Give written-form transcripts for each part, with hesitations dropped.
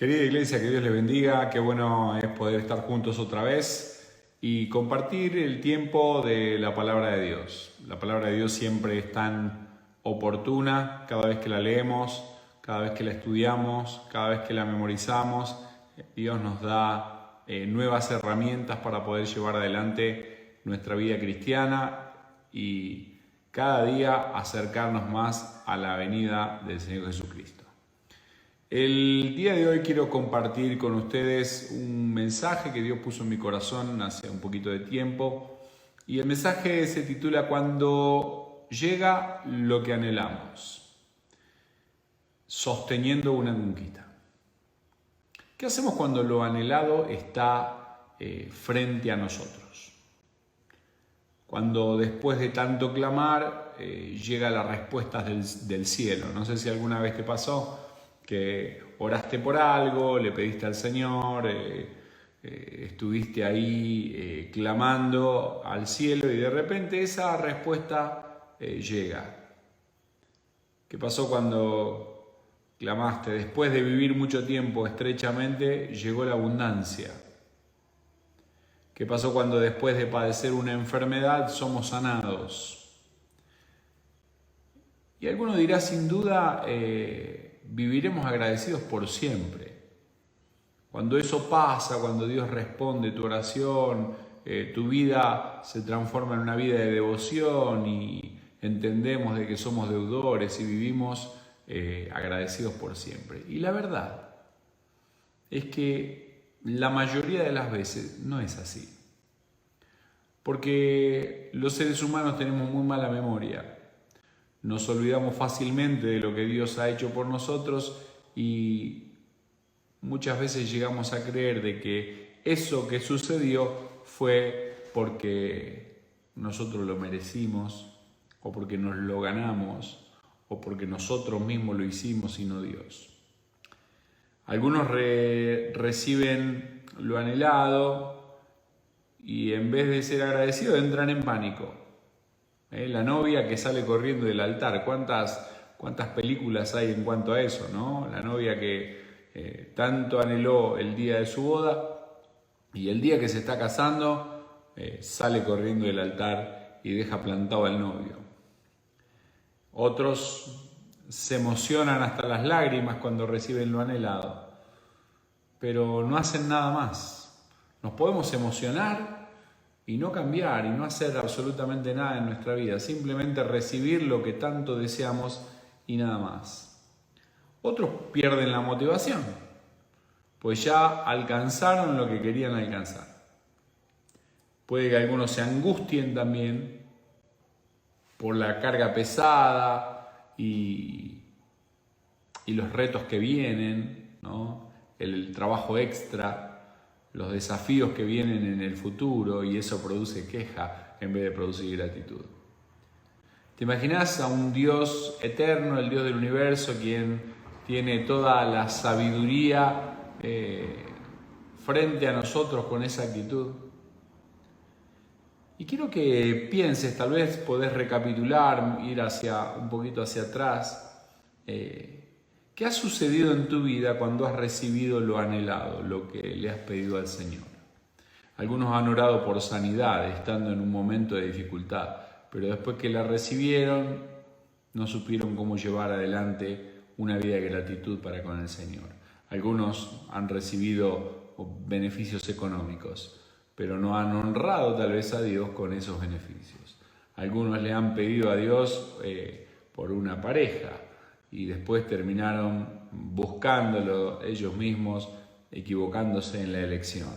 Querida iglesia, que Dios les bendiga, qué bueno es poder estar juntos otra vez y compartir el tiempo de la palabra de Dios. La palabra de Dios siempre es tan oportuna cada vez que la leemos, cada vez que la estudiamos, cada vez que la memorizamos. Dios nos da nuevas herramientas para poder llevar adelante nuestra vida cristiana y cada día acercarnos más a la venida del Señor Jesucristo. El día de hoy quiero compartir con ustedes un mensaje que Dios puso en mi corazón hace un poquito de tiempo, y el mensaje se titula Cuando llega lo que anhelamos, sosteniendo una conquista. ¿Qué hacemos cuando lo anhelado está frente a nosotros? Cuando después de tanto clamar llega la respuesta del cielo. No sé si alguna vez te pasó que oraste por algo, le pediste al Señor, estuviste ahí clamando al cielo y de repente esa respuesta llega. ¿Qué pasó cuando clamaste? Después de vivir mucho tiempo estrechamente, llegó la abundancia. ¿Qué pasó cuando después de padecer una enfermedad somos sanados? Y alguno dirá, sin duda, viviremos agradecidos por siempre. Cuando eso pasa, cuando Dios responde tu oración, tu vida se transforma en una vida de devoción y entendemos de que somos deudores y vivimos agradecidos por siempre. Y la verdad es que la mayoría de las veces no es así. Porque los seres humanos tenemos muy mala memoria. Nos olvidamos fácilmente de lo que Dios ha hecho por nosotros y muchas veces llegamos a creer de que eso que sucedió fue porque nosotros lo merecimos o porque nos lo ganamos o porque nosotros mismos lo hicimos y no Dios. Algunos reciben lo anhelado y en vez de ser agradecidos entran en pánico. La novia que sale corriendo del altar, ¿cuántas películas hay en cuanto a eso, ¿no? La novia que tanto anheló el día de su boda y el día que se está casando sale corriendo del altar y deja plantado al novio. Otros se emocionan hasta las lágrimas cuando reciben lo anhelado, pero no hacen nada más. Nos podemos emocionar y no cambiar y no hacer absolutamente nada en nuestra vida, simplemente recibir lo que tanto deseamos y nada más. Otros pierden la motivación, pues ya alcanzaron lo que querían alcanzar. Puede que algunos se angustien también por la carga pesada y los retos que vienen, ¿no? El trabajo extra, los desafíos que vienen en el futuro, y eso produce queja en vez de producir gratitud. ¿Te imaginas a un Dios eterno, el Dios del universo, quien tiene toda la sabiduría frente a nosotros con esa actitud? Y quiero que pienses, tal vez podés recapitular, ir un poquito hacia atrás. ¿Qué ha sucedido en tu vida cuando has recibido lo anhelado, lo que le has pedido al Señor? Algunos han orado por sanidad, estando en un momento de dificultad, pero después que la recibieron, no supieron cómo llevar adelante una vida de gratitud para con el Señor. Algunos han recibido beneficios económicos, pero no han honrado tal vez a Dios con esos beneficios. Algunos le han pedido a Dios por una pareja, y después terminaron buscándolo ellos mismos, equivocándose en la elección.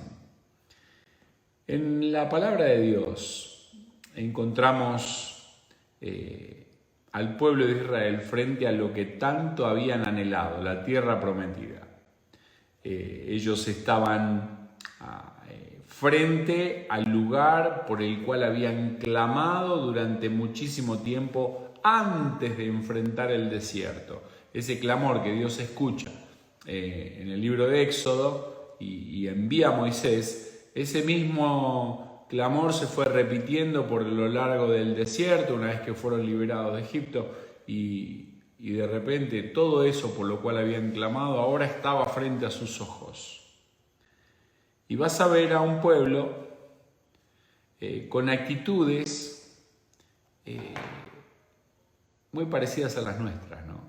En la palabra de Dios encontramos al pueblo de Israel frente a lo que tanto habían anhelado, la tierra prometida. Ellos estaban frente al lugar por el cual habían clamado durante muchísimo tiempo antes de enfrentar el desierto. Ese clamor que Dios escucha en el libro de Éxodo y envía a Moisés, ese mismo clamor se fue repitiendo por lo largo del desierto una vez que fueron liberados de Egipto, y y de repente todo eso por lo cual habían clamado ahora estaba frente a sus ojos. Y vas a ver a un pueblo con actitudes muy parecidas a las nuestras, ¿no?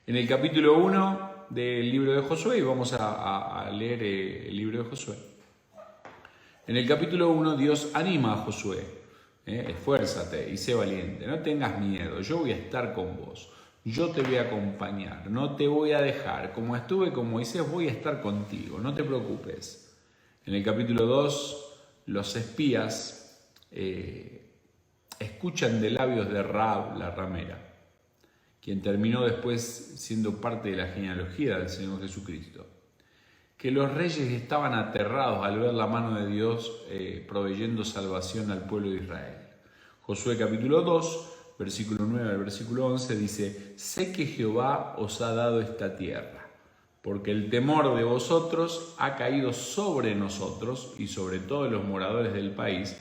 En el capítulo 1 del libro de Josué, y vamos a leer el libro de Josué. En el capítulo 1 Dios anima a Josué, esfuérzate y sé valiente, no tengas miedo, yo voy a estar con vos, yo te voy a acompañar, no te voy a dejar, como estuve con Moisés voy a estar contigo, no te preocupes. En el capítulo 2 los espías escuchan de labios de Rahab la ramera, quien terminó después siendo parte de la genealogía del Señor Jesucristo, que los reyes estaban aterrados al ver la mano de Dios proveyendo salvación al pueblo de Israel. Josué capítulo 2, versículo 9 al versículo 11 dice: sé que Jehová os ha dado esta tierra, porque el temor de vosotros ha caído sobre nosotros y sobre todos los moradores del país,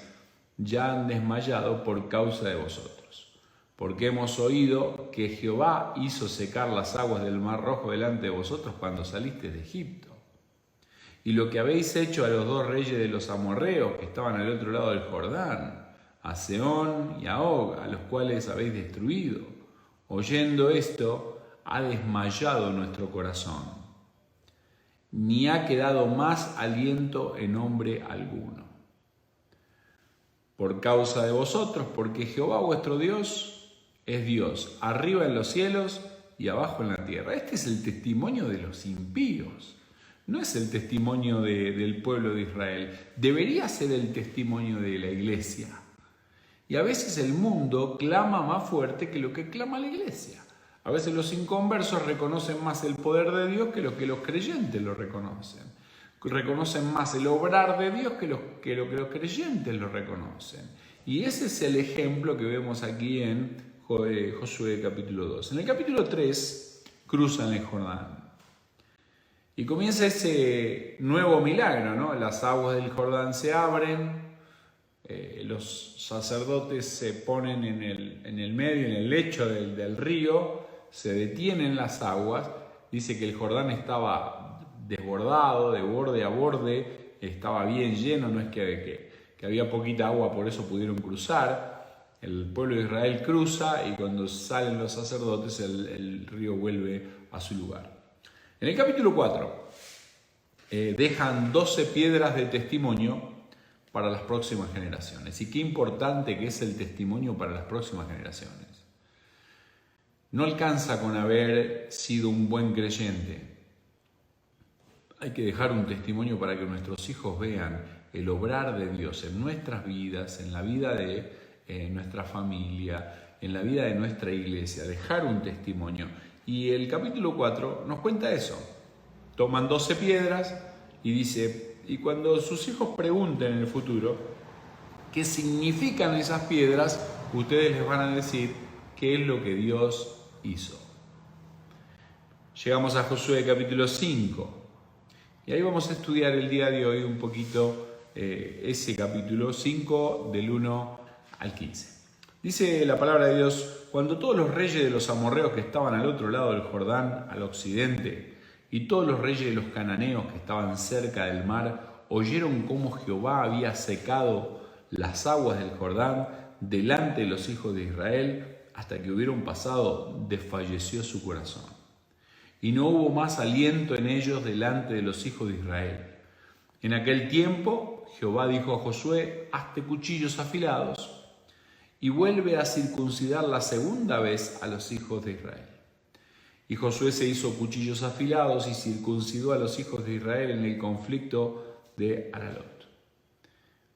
ya han desmayado por causa de vosotros. Porque hemos oído que Jehová hizo secar las aguas del Mar Rojo delante de vosotros cuando salisteis de Egipto. Y lo que habéis hecho a los dos reyes de los amorreos que estaban al otro lado del Jordán, a Sehón y a Og, a los cuales habéis destruido. Oyendo esto, ha desmayado nuestro corazón, ni ha quedado más aliento en hombre alguno. Por causa de vosotros, porque Jehová vuestro Dios es Dios, arriba en los cielos y abajo en la tierra. Este es el testimonio de los impíos. No es el testimonio del pueblo de Israel. Debería ser el testimonio de la iglesia. Y a veces el mundo clama más fuerte que lo que clama la iglesia. A veces los inconversos reconocen más el poder de Dios que lo que los creyentes lo reconocen. Reconocen más el obrar de Dios que lo que los creyentes lo reconocen. Y ese es el ejemplo que vemos aquí en Josué capítulo 2. En el capítulo 3 cruzan el Jordán. Y comienza ese nuevo milagro, ¿no? Las aguas del Jordán se abren, los sacerdotes se ponen en el medio, en el lecho del río, se detienen las aguas. Dice que el Jordán estaba desbordado, de borde a borde, estaba bien lleno, no es que había poquita agua, por eso pudieron cruzar. El pueblo de Israel cruza y cuando salen los sacerdotes el río vuelve a su lugar. En el capítulo 4 dejan 12 piedras de testimonio para las próximas generaciones. Y qué importante que es el testimonio para las próximas generaciones. No alcanza con haber sido un buen creyente. Hay que dejar un testimonio para que nuestros hijos vean el obrar de Dios en nuestras vidas, en la vida de nuestra familia, en la vida de nuestra iglesia. Dejar un testimonio. Y el capítulo 4 nos cuenta eso. Toman 12 piedras y dice, y cuando sus hijos pregunten en el futuro qué significan esas piedras, ustedes les van a decir qué es lo que Dios hizo. Llegamos a Josué capítulo 5 y ahí vamos a estudiar el día de hoy un poquito ese capítulo 5 del 1 al 15. Dice la palabra de Dios: cuando todos los reyes de los amorreos que estaban al otro lado del Jordán, al occidente, y todos los reyes de los cananeos que estaban cerca del mar, oyeron cómo Jehová había secado las aguas del Jordán delante de los hijos de Israel, hasta que hubieron pasado, desfalleció su corazón. Y no hubo más aliento en ellos delante de los hijos de Israel. En aquel tiempo Jehová dijo a Josué: hazte cuchillos afilados y vuelve a circuncidar la segunda vez a los hijos de Israel. Y Josué se hizo cuchillos afilados y circuncidó a los hijos de Israel en el conflicto de Aralot.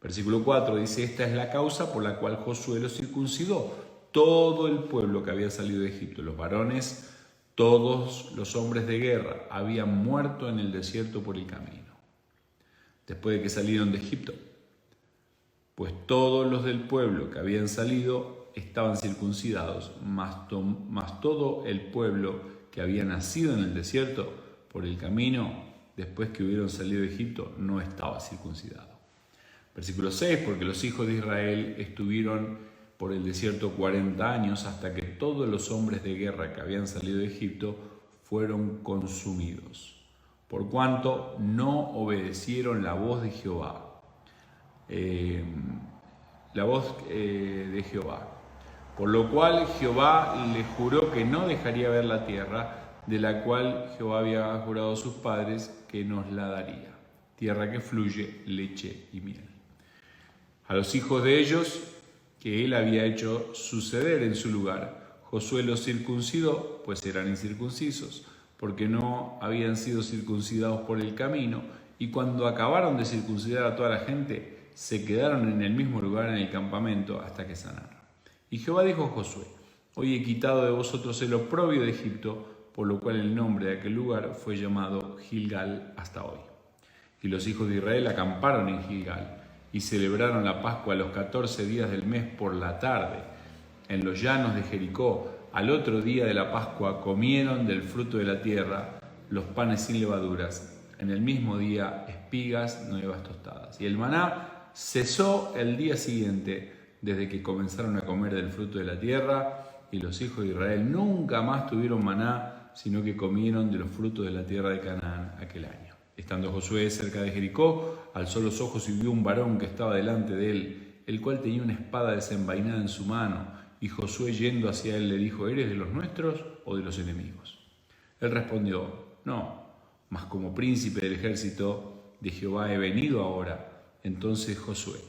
Versículo 4 dice: esta es la causa por la cual Josué los circuncidó. Todo el pueblo que había salido de Egipto, los varones, todos los hombres de guerra, habían muerto en el desierto por el camino, después de que salieron de Egipto. Pues todos los del pueblo que habían salido estaban circuncidados, mas todo el pueblo que había nacido en el desierto por el camino, después que hubieron salido de Egipto, no estaba circuncidado. Versículo 6, porque los hijos de Israel estuvieron por el desierto 40 años hasta que todos los hombres de guerra que habían salido de Egipto fueron consumidos, por cuanto no obedecieron la voz de Jehová. Por lo cual Jehová le juró que no dejaría ver la tierra, de la cual Jehová había jurado a sus padres que nos la daría, tierra que fluye leche y miel. A los hijos de ellos, que él había hecho suceder en su lugar, Josué los circuncidó, pues eran incircuncisos, porque no habían sido circuncidados por el camino, y cuando acabaron de circuncidar a toda la gente, se quedaron en el mismo lugar en el campamento hasta que sanaron. Y Jehová dijo a Josué: hoy he quitado de vosotros el oprobio de Egipto, por lo cual el nombre de aquel lugar fue llamado Gilgal hasta hoy. Y los hijos de Israel acamparon en Gilgal y celebraron la Pascua a los 14 días del mes por la tarde. En los llanos de Jericó, al otro día de la Pascua, comieron del fruto de la tierra los panes sin levaduras. En el mismo día, espigas nuevas tostadas. Y el maná cesó el día siguiente, desde que comenzaron a comer del fruto de la tierra, y los hijos de Israel nunca más tuvieron maná, sino que comieron de los frutos de la tierra de Canaán aquel año. Estando Josué cerca de Jericó, alzó los ojos y vio un varón que estaba delante de él, el cual tenía una espada desenvainada en su mano, y Josué, yendo hacia él, le dijo: ¿eres de los nuestros o de los enemigos? Él respondió: no, mas como príncipe del ejército de Jehová he venido ahora. Entonces Josué,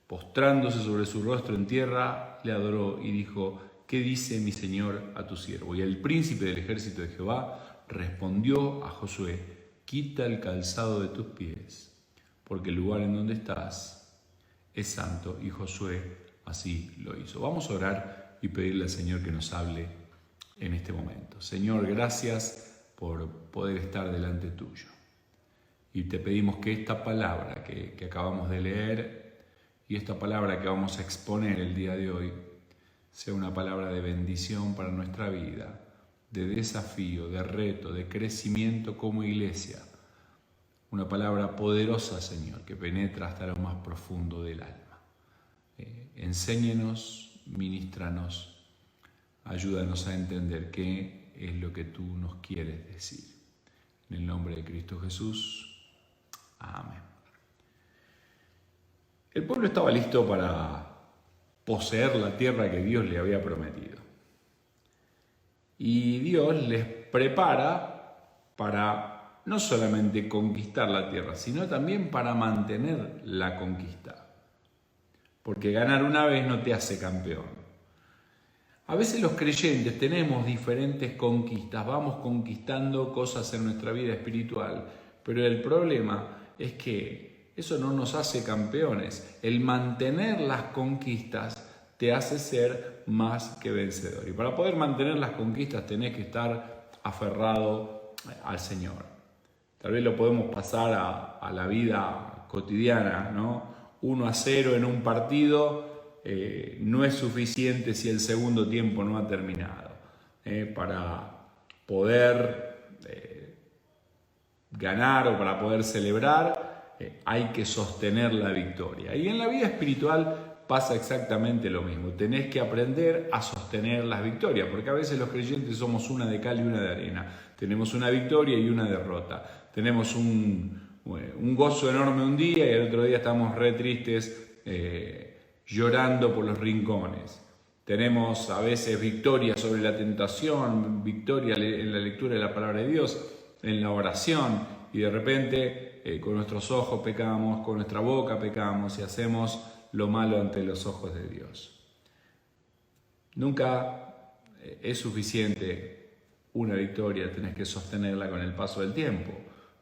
postrándose sobre su rostro en tierra, le adoró y dijo: ¿qué dice mi señor a tu siervo? Y el príncipe del ejército de Jehová respondió a Josué: quita el calzado de tus pies, porque el lugar en donde estás es santo. Y Josué así lo hizo. Vamos a orar y pedirle al Señor que nos hable en este momento. Señor, gracias por poder estar delante tuyo. Y te pedimos que esta palabra que acabamos de leer y esta palabra que vamos a exponer el día de hoy sea una palabra de bendición para nuestra vida, de desafío, de reto, de crecimiento como iglesia. Una palabra poderosa, Señor, que penetra hasta lo más profundo del alma. Enséñenos, ministranos, ayúdanos a entender qué es lo que tú nos quieres decir. En el nombre de Cristo Jesús. Amén. El pueblo estaba listo para poseer la tierra que Dios le había prometido. Y Dios les prepara para no solamente conquistar la tierra, sino también para mantener la conquista. Porque ganar una vez no te hace campeón. A veces los creyentes tenemos diferentes conquistas, vamos conquistando cosas en nuestra vida espiritual, pero el problema es que eso no nos hace campeones. El mantener las conquistas te hace ser más que vencedor. Y para poder mantener las conquistas tenés que estar aferrado al Señor. Tal vez lo podemos pasar a la vida cotidiana, ¿no? 1-0 en un partido no es suficiente si el segundo tiempo no ha terminado. Para poder ganar o para poder celebrar, hay que sostener la victoria. Y en la vida espiritual pasa exactamente lo mismo. Tenés que aprender a sostener las victorias, porque a veces los creyentes somos una de cal y una de arena. Tenemos una victoria y una derrota. Tenemos un gozo enorme un día y el otro día estamos re tristes, llorando por los rincones. Tenemos a veces victoria sobre la tentación, victoria en la lectura de la palabra de Dios, en la oración, y de repente con nuestros ojos pecamos, con nuestra boca pecamos y hacemos lo malo ante los ojos de Dios. Nunca es suficiente una victoria, tenés que sostenerla con el paso del tiempo.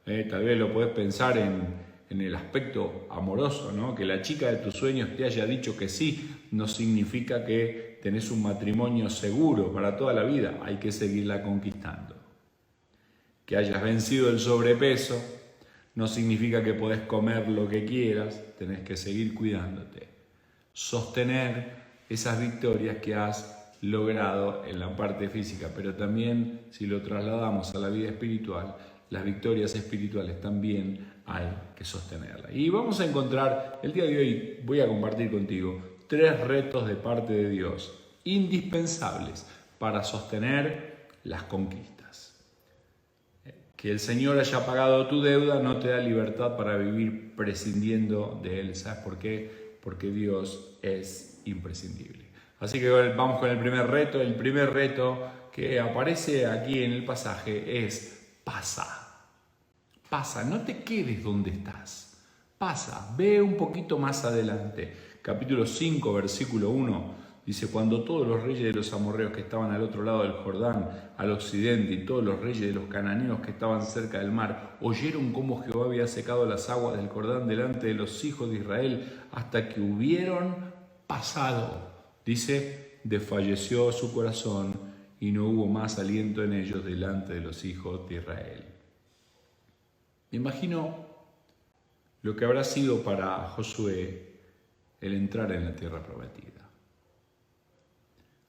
Tal vez lo podés pensar en el aspecto amoroso, ¿no? Que la chica de tus sueños te haya dicho que sí, no significa que tenés un matrimonio seguro para toda la vida, hay que seguirla conquistando. Que hayas vencido el sobrepeso no significa que podés comer lo que quieras, tenés que seguir cuidándote. Sostener esas victorias que has logrado en la parte física, pero también si lo trasladamos a la vida espiritual, las victorias espirituales también hay que sostenerlas. Y vamos a encontrar, el día de hoy voy a compartir contigo 3 retos de parte de Dios, indispensables para sostener las conquistas. Que el Señor haya pagado tu deuda no te da libertad para vivir prescindiendo de Él. ¿Sabes por qué? Porque Dios es imprescindible. Así que vamos con el primer reto. El primer reto que aparece aquí en el pasaje es pasa. Pasa, no te quedes donde estás. Pasa, ve un poquito más adelante. Capítulo 5, versículo 1. Dice, cuando todos los reyes de los amorreos que estaban al otro lado del Jordán, al occidente, y todos los reyes de los cananeos que estaban cerca del mar, oyeron cómo Jehová había secado las aguas del Jordán delante de los hijos de Israel, hasta que hubieron pasado. Dice, desfalleció su corazón y no hubo más aliento en ellos delante de los hijos de Israel. Me imagino lo que habrá sido para Josué el entrar en la tierra prometida.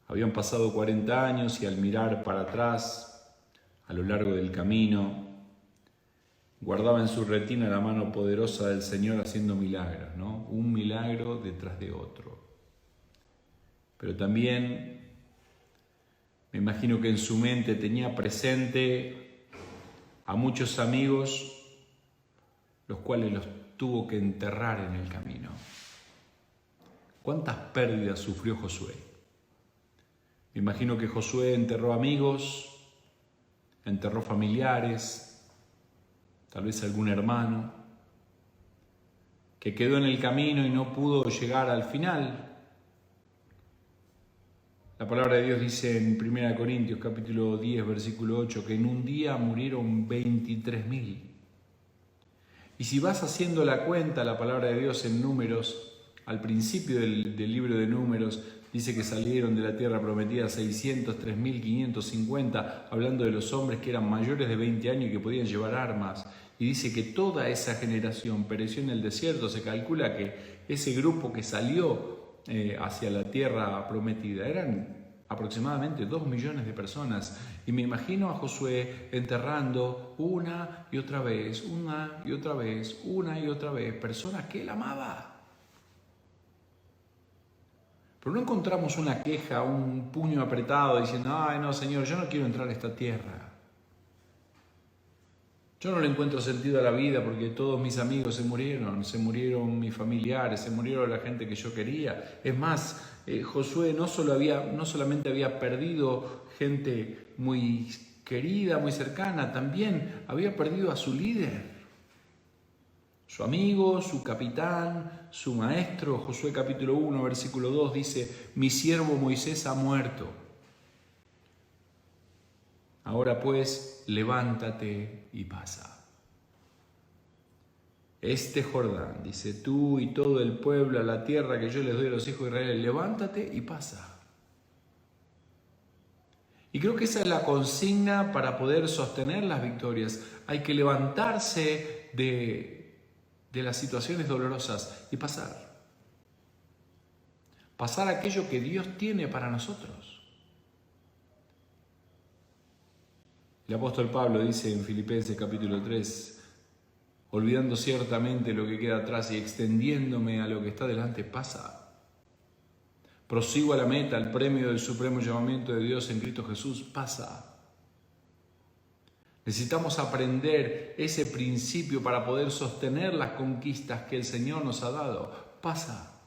Habían pasado 40 años y al mirar para atrás, a lo largo del camino, guardaba en su retina la mano poderosa del Señor haciendo milagros, ¿no? Un milagro detrás de otro. Pero también me imagino que en su mente tenía presente a muchos amigos, los cuales los tuvo que enterrar en el camino. ¿Cuántas pérdidas sufrió Josué? Me imagino que Josué enterró amigos, enterró familiares, tal vez algún hermano, que quedó en el camino y no pudo llegar al final. La palabra de Dios dice en 1 Corintios capítulo 10, versículo 8, que en un día murieron 23.000. Y si vas haciendo la cuenta, la palabra de Dios en Números, al principio del libro de Números, dice que salieron de la tierra prometida 603.550, hablando de los hombres que eran mayores de 20 años y que podían llevar armas. Y dice que toda esa generación pereció en el desierto. Se calcula que ese grupo que salió hacia la tierra prometida eran aproximadamente 2 millones de personas. Y me imagino a Josué enterrando una y otra vez, una y otra vez, una y otra vez, personas que él amaba. Pero no encontramos una queja, un puño apretado diciendo, ay no Señor, yo no quiero entrar a esta tierra. Yo no le encuentro sentido a la vida porque todos mis amigos se murieron mis familiares, se murieron la gente que yo quería. Es más, Josué no solamente había perdido gente muy querida, muy cercana, también había perdido a su líder. Su amigo, su capitán, su maestro. Josué capítulo 1, versículo 2 dice, mi siervo Moisés ha muerto. Ahora pues, levántate y pasa. Este Jordán, dice, tú y todo el pueblo a la tierra que yo les doy a los hijos de Israel, levántate y pasa. Y creo que esa es la consigna para poder sostener las victorias. Hay que levantarse de las situaciones dolorosas y pasar. Pasar aquello que Dios tiene para nosotros. El apóstol Pablo dice en Filipenses capítulo 3, olvidando ciertamente lo que queda atrás y extendiéndome a lo que está delante, pasa. Prosigo a la meta, al premio del supremo llamamiento de Dios en Cristo Jesús, pasa. Necesitamos aprender ese principio para poder sostener las conquistas que el Señor nos ha dado. Pasa.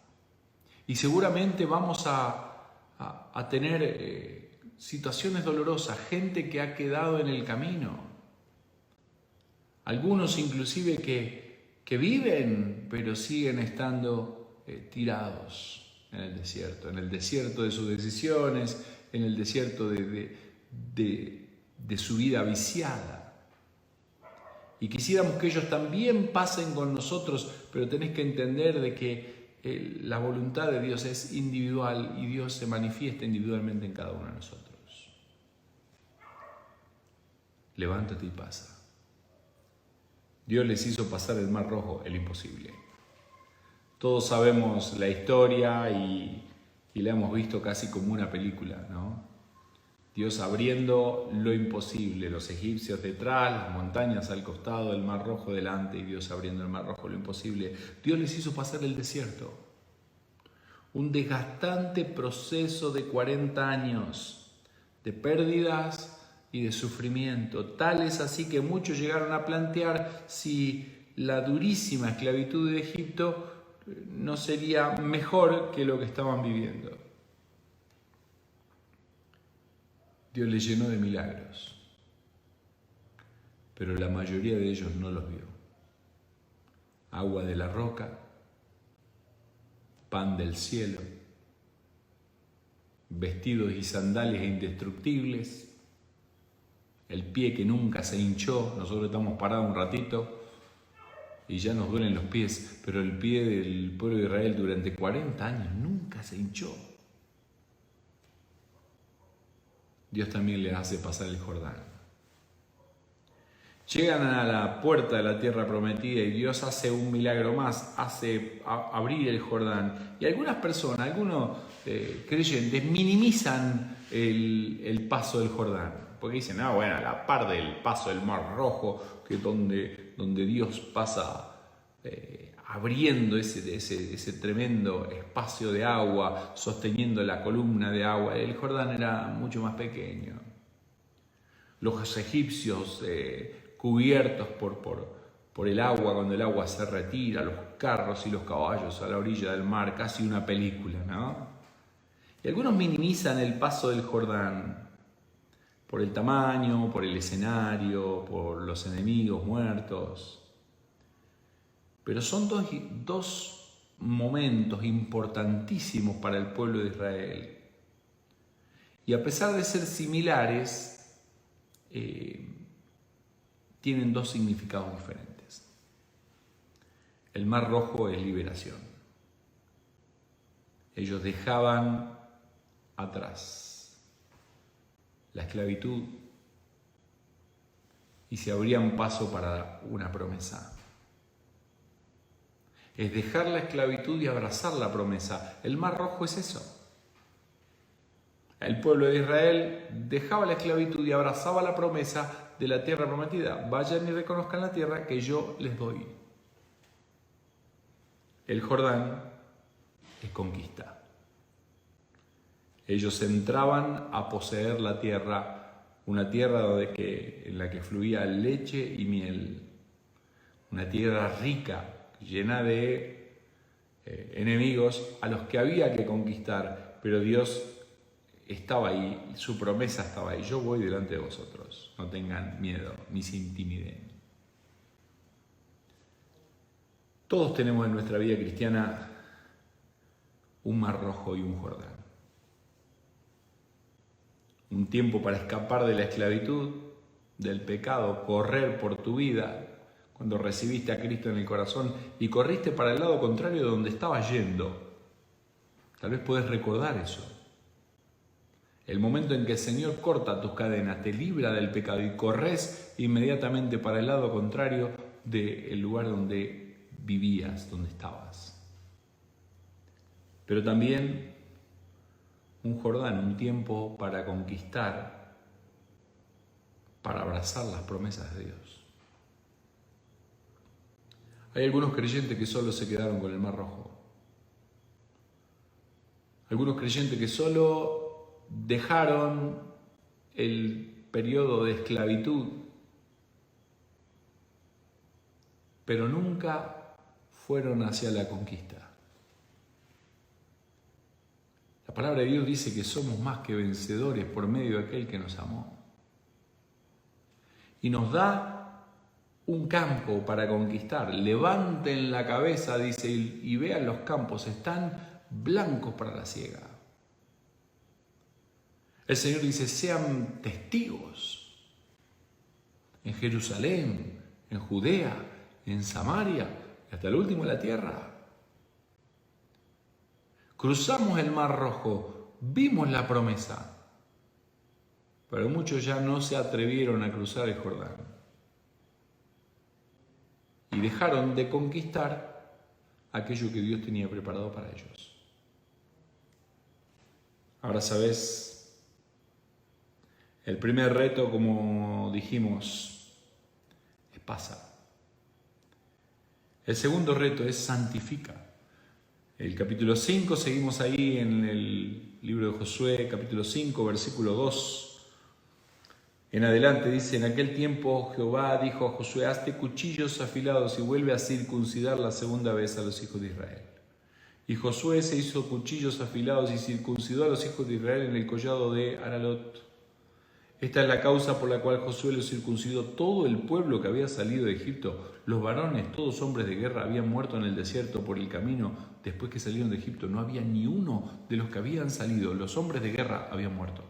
Y seguramente vamos a tener situaciones dolorosas, gente que ha quedado en el camino. Algunos inclusive que viven, pero siguen estando tirados en el desierto de sus decisiones, en el desierto de su vida viciada. Y quisiéramos que ellos también pasen con nosotros, pero tenés que entender de que la voluntad de Dios es individual y Dios se manifiesta individualmente en cada uno de nosotros. Levántate y pasa. Dios les hizo pasar el Mar Rojo, el imposible. Todos sabemos la historia y la hemos visto casi como una película, ¿no? Dios abriendo lo imposible, los egipcios detrás, las montañas al costado, el Mar Rojo delante y Dios abriendo el Mar Rojo, lo imposible. Dios les hizo pasar el desierto. un desgastante proceso de 40 años de pérdidas y de sufrimiento. Tal es así que muchos llegaron a plantear si la durísima esclavitud de Egipto no sería mejor que lo que estaban viviendo. Dios les llenó de milagros, pero la mayoría de ellos no los vio. Agua de la roca, pan del cielo, vestidos y sandalias indestructibles, el pie que nunca se hinchó. Nosotros estamos parados un ratito y ya nos duelen los pies, pero el pie del pueblo de Israel durante 40 años nunca se hinchó. Dios también les hace pasar el Jordán. Llegan a la puerta de la tierra prometida y Dios hace un milagro más, hace abrir el Jordán. Y algunas personas, algunos creyentes, minimizan el paso del Jordán. Porque dicen, bueno, a la par del paso del Mar Rojo, que es donde Dios pasa abriendo ese tremendo espacio de agua, sosteniendo la columna de agua. El Jordán era mucho más pequeño. Los egipcios cubiertos por el agua, cuando el agua se retira, los carros y los caballos a la orilla del mar, casi una película, ¿no? Y algunos minimizan el paso del Jordán por el tamaño, por el escenario, por los enemigos muertos. Pero son dos momentos importantísimos para el pueblo de Israel. Y a pesar de ser similares, tienen dos significados diferentes. El Mar Rojo es liberación. Ellos dejaban atrás la esclavitud y se abrían paso para una promesa. Es dejar la esclavitud y abrazar la promesa. El Mar Rojo es eso. El pueblo de Israel dejaba la esclavitud y abrazaba la promesa de la tierra prometida. Vayan y reconozcan la tierra que yo les doy. El Jordán es conquista. Ellos entraban a poseer la tierra, una tierra en la que fluía leche y miel, una tierra rica, llena de enemigos a los que había que conquistar, pero Dios estaba ahí, su promesa estaba ahí. Yo voy delante de vosotros, no tengan miedo, ni se intimiden. Todos tenemos en nuestra vida cristiana un Mar Rojo y un Jordán. Un tiempo para escapar de la esclavitud, del pecado, correr por tu vida, cuando recibiste a Cristo en el corazón y corriste para el lado contrario de donde estabas yendo. Tal vez puedes recordar eso. El momento en que el Señor corta tus cadenas, te libra del pecado y corres inmediatamente para el lado contrario del lugar donde vivías, donde estabas. Pero también un Jordán, un tiempo para conquistar, para abrazar las promesas de Dios. Hay algunos creyentes que solo se quedaron con el Mar Rojo. Algunos creyentes que solo dejaron el periodo de esclavitud, pero nunca fueron hacia la conquista. La palabra de Dios dice que somos más que vencedores por medio de aquel que nos amó. Y nos da un campo para conquistar. Levanten la cabeza, dice, y vean los campos, están blancos para la siega. El Señor dice, sean testigos en Jerusalén, en Judea, en Samaria, y hasta el último de la tierra. Cruzamos el Mar Rojo, vimos la promesa, pero muchos ya no se atrevieron a cruzar el Jordán. Y dejaron de conquistar aquello que Dios tenía preparado para ellos. Ahora sabes, el primer reto, como dijimos, es pasa. El segundo reto es santifica. El capítulo 5, seguimos ahí en el libro de Josué, capítulo 5, versículo 2. En adelante dice, en aquel tiempo Jehová dijo a Josué, hazte cuchillos afilados y vuelve a circuncidar la segunda vez a los hijos de Israel. Y Josué se hizo cuchillos afilados y circuncidó a los hijos de Israel en el collado de Aralot. Esta es la causa por la cual Josué los circuncidó. Todo el pueblo que había salido de Egipto, los varones, todos hombres de guerra, habían muerto en el desierto por el camino después que salieron de Egipto. No había ni uno de los que habían salido, los hombres de guerra habían muerto.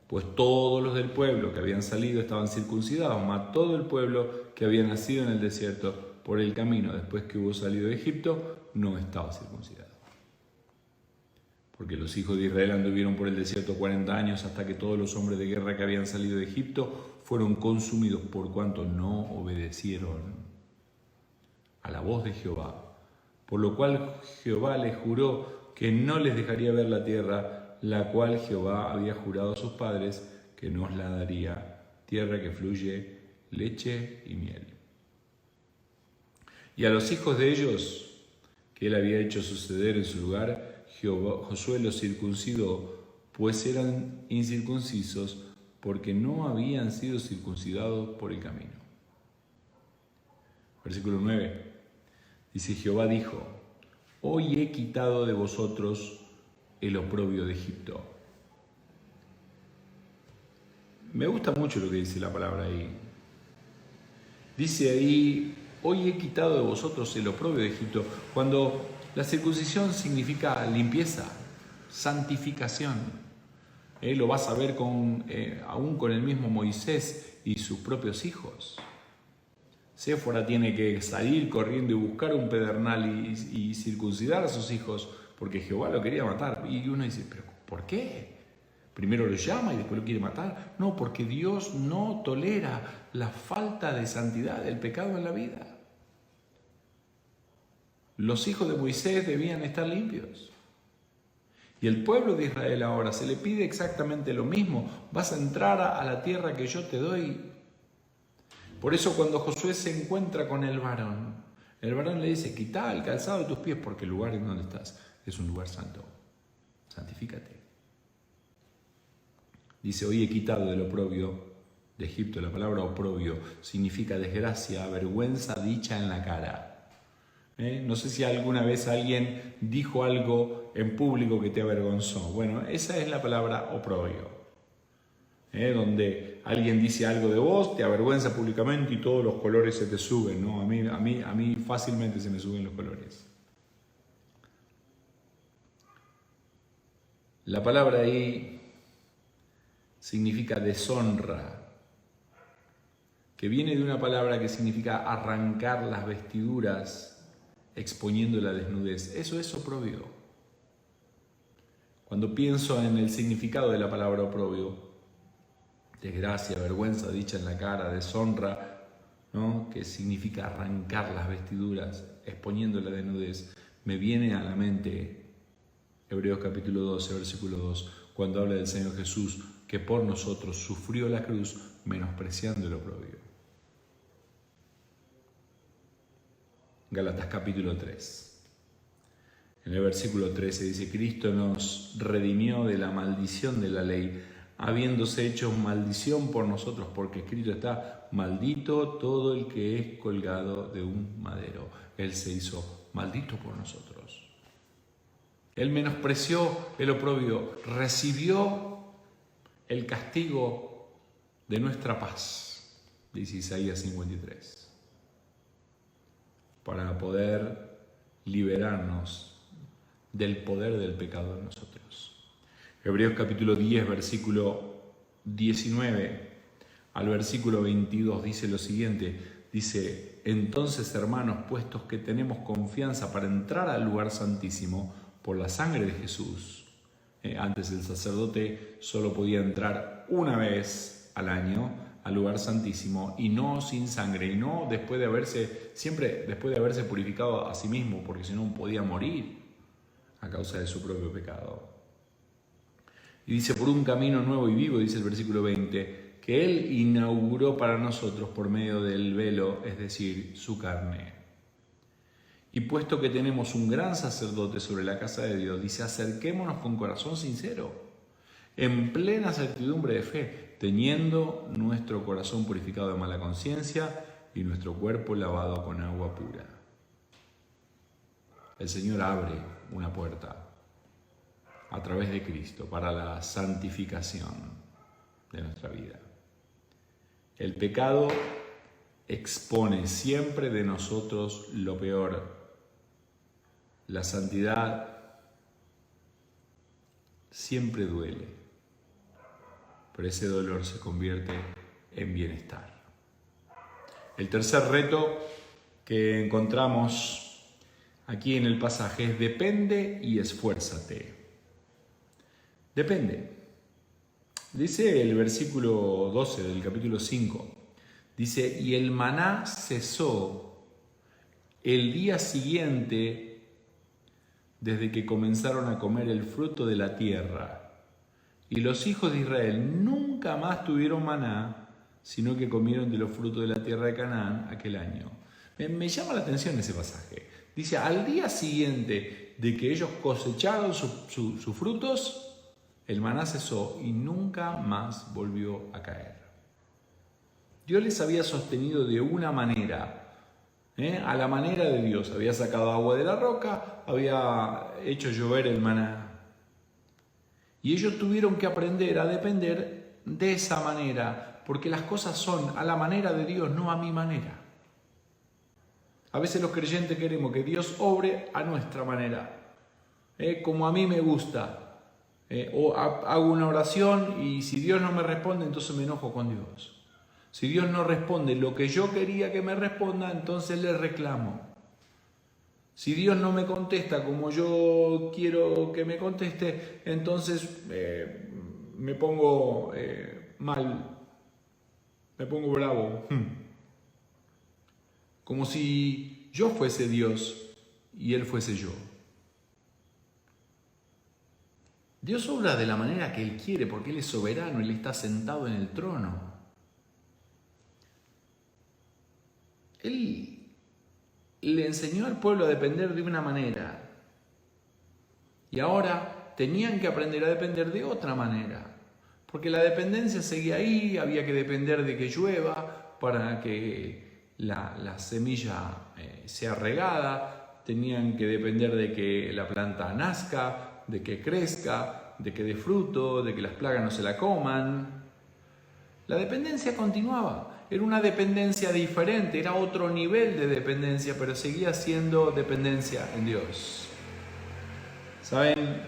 Pues todos los del pueblo que habían salido estaban circuncidados, mas todo el pueblo que había nacido en el desierto por el camino después que hubo salido de Egipto no estaba circuncidado. Porque los hijos de Israel anduvieron por el desierto 40 años hasta que todos los hombres de guerra que habían salido de Egipto fueron consumidos por cuanto no obedecieron a la voz de Jehová. Por lo cual Jehová les juró que no les dejaría ver la tierra, la cual Jehová había jurado a sus padres que nos la daría, tierra que fluye leche y miel. Y a los hijos de ellos, que él había hecho suceder en su lugar, Josué los circuncidó, pues eran incircuncisos, porque no habían sido circuncidados por el camino. Versículo 9. Dice, Jehová dijo, hoy he quitado de vosotros el oprobio de Egipto. Me gusta mucho lo que dice la palabra ahí. Dice ahí, hoy he quitado de vosotros el oprobio de Egipto, cuando la circuncisión significa limpieza, santificación. Lo vas a ver aún con el mismo Moisés y sus propios hijos. Séfora tiene que salir corriendo y buscar un pedernal y circuncidar a sus hijos porque Jehová lo quería matar. Y uno dice, ¿pero por qué? Primero lo llama y después lo quiere matar. No, porque Dios no tolera la falta de santidad, el pecado en la vida. Los hijos de Moisés debían estar limpios. Y el pueblo de Israel ahora se le pide exactamente lo mismo. Vas a entrar a la tierra que yo te doy. Por eso cuando Josué se encuentra con el varón le dice, quita el calzado de tus pies porque el lugar en donde estás es un lugar santo. Santifícate. Dice, hoy he quitado del oprobio de Egipto. La palabra oprobio significa desgracia, vergüenza dicha en la cara. No sé si alguna vez alguien dijo algo en público que te avergonzó. Bueno, esa es la palabra oprobio. Donde alguien dice algo de vos, te avergüenza públicamente y todos los colores se te suben, ¿no? A mí fácilmente se me suben los colores. La palabra ahí significa deshonra, que viene de una palabra que significa arrancar las vestiduras exponiendo la desnudez. Eso es oprobio. Cuando pienso en el significado de la palabra oprobio, desgracia, vergüenza dicha en la cara, deshonra, ¿no? Que significa arrancar las vestiduras exponiendo la desnudez, me viene a la mente Hebreos capítulo 12, versículo 2, cuando habla del Señor Jesús, que por nosotros sufrió la cruz, menospreciando el oprobio. Gálatas capítulo 3. En el versículo 13 dice, Cristo nos redimió de la maldición de la ley, habiéndose hecho maldición por nosotros, porque escrito está, maldito todo el que es colgado de un madero. Él se hizo maldito por nosotros. Él menospreció el oprobio, recibió el castigo de nuestra paz, dice Isaías 53, para poder liberarnos del poder del pecado en nosotros. Hebreos capítulo 10, versículo 19 al versículo 22 dice lo siguiente, dice, entonces hermanos, puestos que tenemos confianza para entrar al lugar santísimo por la sangre de Jesús, antes el sacerdote solo podía entrar una vez al año al lugar santísimo y no sin sangre, y no siempre después de haberse purificado a sí mismo, porque si no podía morir a causa de su propio pecado. Y dice, por un camino nuevo y vivo, dice el versículo 20, que Él inauguró para nosotros por medio del velo, es decir, su carne. Y puesto que tenemos un gran sacerdote sobre la casa de Dios, dice, acerquémonos con corazón sincero, en plena certidumbre de fe, teniendo nuestro corazón purificado de mala conciencia y nuestro cuerpo lavado con agua pura. El Señor abre una puerta a través de Cristo para la santificación de nuestra vida. El pecado expone siempre de nosotros lo peor. La santidad siempre duele, pero ese dolor se convierte en bienestar. El tercer reto que encontramos aquí en el pasaje es depende y esfuérzate. Depende. Dice el versículo 12 del capítulo 5, dice, y el maná cesó el día siguiente desde que comenzaron a comer el fruto de la tierra. Y los hijos de Israel nunca más tuvieron maná, sino que comieron de los frutos de la tierra de Canaán aquel año. Me llama la atención ese pasaje. Dice, al día siguiente de que ellos cosecharon sus frutos, el maná cesó y nunca más volvió a caer. Dios les había sostenido de una manera, a la manera de Dios. Había sacado agua de la roca, había hecho llover el maná. Y ellos tuvieron que aprender a depender de esa manera, porque las cosas son a la manera de Dios, no a mi manera. A veces los creyentes queremos que Dios obre a nuestra manera, como a mí me gusta. O hago una oración y si Dios no me responde, entonces me enojo con Dios. Si Dios no responde lo que yo quería que me responda, entonces le reclamo. Si Dios no me contesta como yo quiero que me conteste, entonces me pongo mal, me pongo bravo. Como si yo fuese Dios y Él fuese yo. Dios obra de la manera que Él quiere porque Él es soberano, Él está sentado en el trono. Él le enseñó al pueblo a depender de una manera y ahora tenían que aprender a depender de otra manera, porque la dependencia seguía ahí, había que depender de que llueva para que la semilla sea regada, tenían que depender de que la planta nazca, de que crezca, de que dé fruto, de que las plagas no se la coman. La dependencia continuaba. Era una dependencia diferente, era otro nivel de dependencia, pero seguía siendo dependencia en Dios. ¿Saben?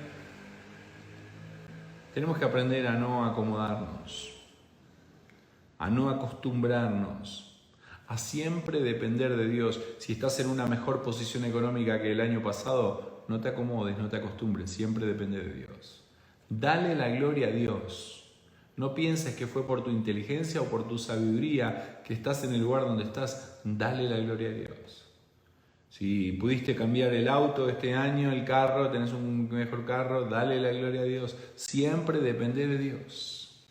Tenemos que aprender a no acomodarnos, a no acostumbrarnos, a siempre depender de Dios. Si estás en una mejor posición económica que el año pasado, no te acomodes, no te acostumbres, siempre depende de Dios. Dale la gloria a Dios. No pienses que fue por tu inteligencia o por tu sabiduría que estás en el lugar donde estás. Dale la gloria a Dios. Si pudiste cambiar el auto este año, el carro, tenés un mejor carro, dale la gloria a Dios. Siempre depende de Dios.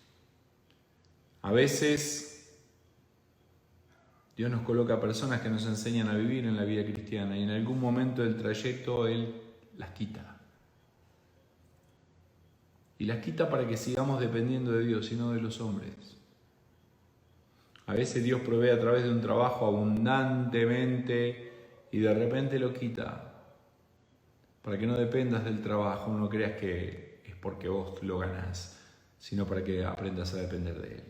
A veces Dios nos coloca personas que nos enseñan a vivir en la vida cristiana y en algún momento del trayecto Él las quita. Y las quita para que sigamos dependiendo de Dios y no de los hombres. A veces Dios provee a través de un trabajo abundantemente y de repente lo quita. Para que no dependas del trabajo, no creas que es porque vos lo ganás, sino para que aprendas a depender de Él.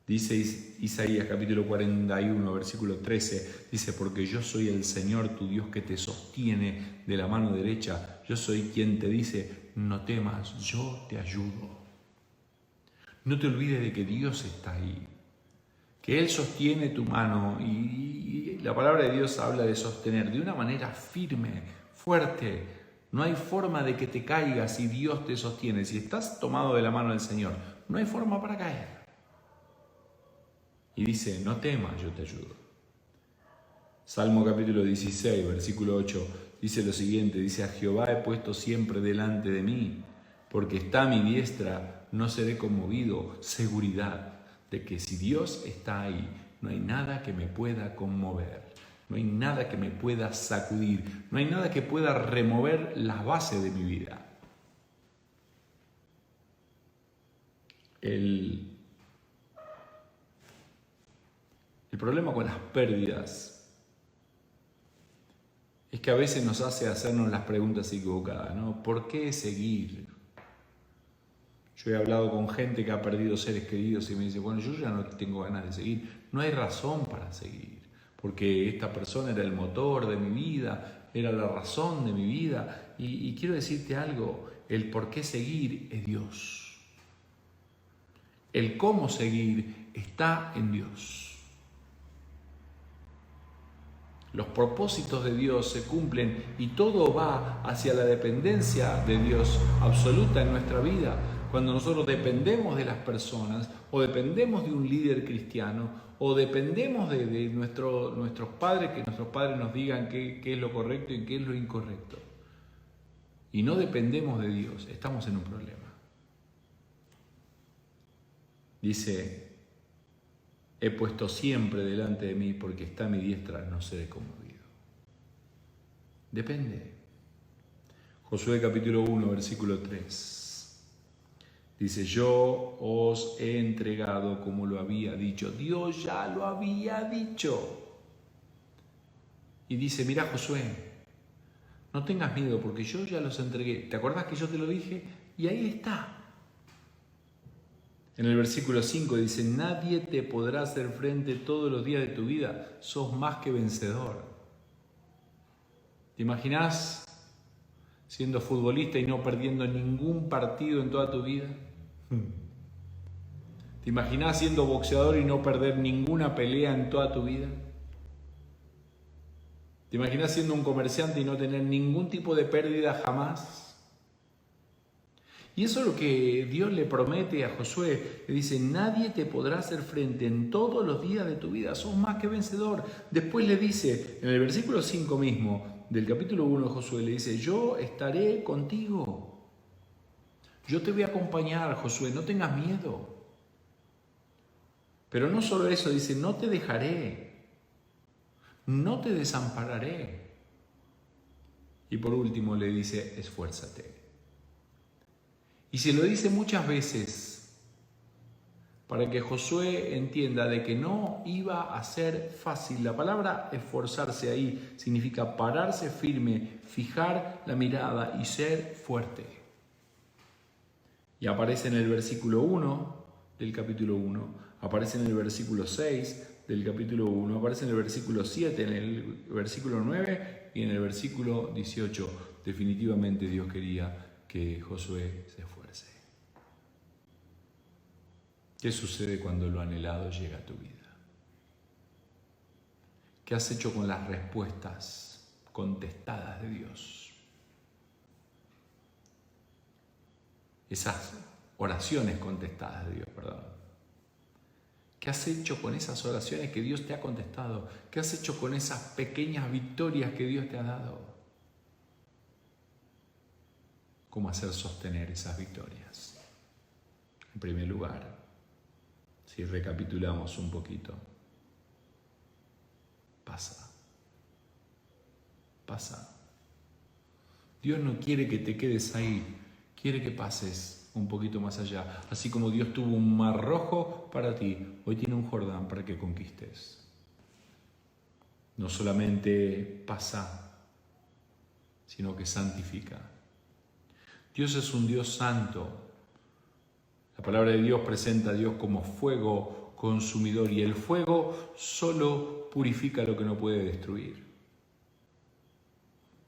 Dice Isaías capítulo 41, versículo 13, dice, porque yo soy el Señor tu Dios que te sostiene de la mano derecha. Yo soy quien te dice, no temas, yo te ayudo. No te olvides de que Dios está ahí, que Él sostiene tu mano y la palabra de Dios habla de sostener de una manera firme, fuerte. No hay forma de que te caigas si Dios te sostiene. Si estás tomado de la mano del Señor, no hay forma para caer. Y dice, no temas, yo te ayudo. Salmo capítulo 16, versículo 8, dice lo siguiente, dice, a Jehová he puesto siempre delante de mí, porque está a mi diestra, no seré conmovido. Seguridad de que si Dios está ahí, no hay nada que me pueda conmover. No hay nada que me pueda sacudir, no hay nada que pueda remover las bases de mi vida. El problema con las pérdidas es que a veces nos hace hacernos las preguntas equivocadas, ¿no? ¿Por qué seguir? Yo he hablado con gente que ha perdido seres queridos y me dice, bueno, yo ya no tengo ganas de seguir. No hay razón para seguir, porque esta persona era el motor de mi vida, era la razón de mi vida. Y quiero decirte algo, el por qué seguir es Dios. El cómo seguir está en Dios. Los propósitos de Dios se cumplen y todo va hacia la dependencia de Dios absoluta en nuestra vida. Cuando nosotros dependemos de las personas o dependemos de un líder cristiano o dependemos de nuestros padres, que nuestros padres nos digan qué es lo correcto y qué es lo incorrecto, y no dependemos de Dios, estamos en un problema. Dice, he puesto siempre delante de mí porque está a mi diestra, no seré conmovido. Depende. Josué capítulo 1, versículo 3. Dice, yo os he entregado como lo había dicho. Dios ya lo había dicho. Y dice, mira Josué, no tengas miedo porque yo ya los entregué. ¿Te acordás que yo te lo dije? Y ahí está. En el versículo 5 dice, nadie te podrá hacer frente todos los días de tu vida. Sos más que vencedor. ¿Te imaginás siendo futbolista y no perdiendo ningún partido en toda tu vida? ¿Te imaginás siendo boxeador y no perder ninguna pelea en toda tu vida? ¿Te imaginás siendo un comerciante y no tener ningún tipo de pérdida jamás? Y eso es lo que Dios le promete a Josué. Le dice, nadie te podrá hacer frente en todos los días de tu vida. Sos más que vencedor. Después le dice, en el versículo 5 mismo, del capítulo 1 de Josué, le dice, yo estaré contigo. Yo te voy a acompañar, Josué, no tengas miedo. Pero no solo eso, dice, no te dejaré, no te desampararé. Y por último le dice, esfuérzate. Y se lo dice muchas veces para que Josué entienda de que no iba a ser fácil. La palabra esforzarse ahí significa pararse firme, fijar la mirada y ser fuerte. Y aparece en el versículo 1 del capítulo 1, aparece en el versículo 6 del capítulo 1, aparece en el versículo 7, en el versículo 9 y en el versículo 18. Definitivamente Dios quería que Josué se esfuerce. ¿Qué sucede cuando lo anhelado llega a tu vida? ¿Qué has hecho con las respuestas contestadas de Dios? Esas oraciones contestadas de Dios, perdón. ¿Qué has hecho con esas oraciones que Dios te ha contestado? ¿Qué has hecho con esas pequeñas victorias que Dios te ha dado? ¿Cómo hacer sostener esas victorias? En primer lugar, si recapitulamos un poquito, pasa. Dios no quiere que te quedes ahí, quiere que pases un poquito más allá. Así como Dios tuvo un mar rojo para ti, hoy tiene un Jordán para que conquistes. No solamente pasa, sino que santifica. Dios es un Dios santo. La palabra de Dios presenta a Dios como fuego consumidor y el fuego solo purifica lo que no puede destruir.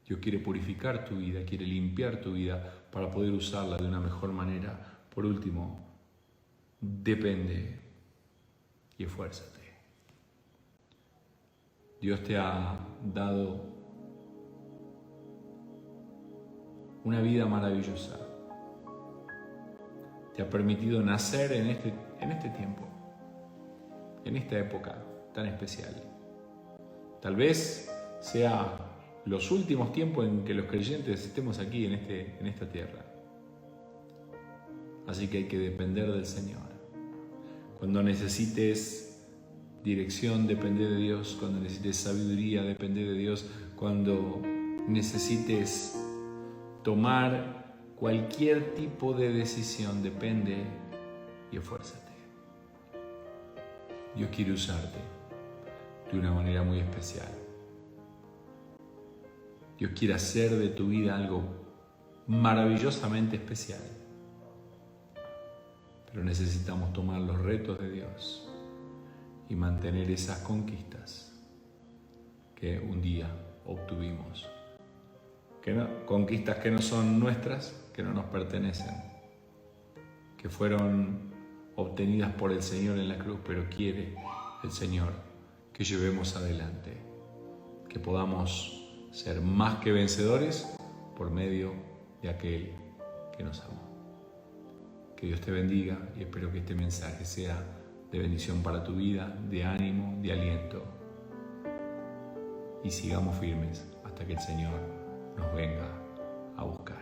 Dios quiere purificar tu vida, quiere limpiar tu vida para poder usarla de una mejor manera. Por último, depende y esfuérzate. Dios te ha dado una vida maravillosa. Te ha permitido nacer en este tiempo, en esta época tan especial. Tal vez sea los últimos tiempos en que los creyentes estemos aquí en esta tierra. Así que hay que depender del Señor. Cuando necesites dirección, depende de Dios. Cuando necesites sabiduría, depende de Dios. Cuando necesites tomar cualquier tipo de decisión, depende y esfuérzate. Dios quiere usarte de una manera muy especial. Dios quiere hacer de tu vida algo maravillosamente especial. Pero necesitamos tomar los retos de Dios y mantener esas conquistas que un día obtuvimos. Conquistas que no son nuestras, que no nos pertenecen, que fueron obtenidas por el Señor en la cruz, pero quiere el Señor que llevemos adelante, que podamos ser más que vencedores por medio de aquel que nos amó. Que Dios te bendiga y espero que este mensaje sea de bendición para tu vida, de ánimo, de aliento. Y sigamos firmes hasta que el Señor nos venga a buscar.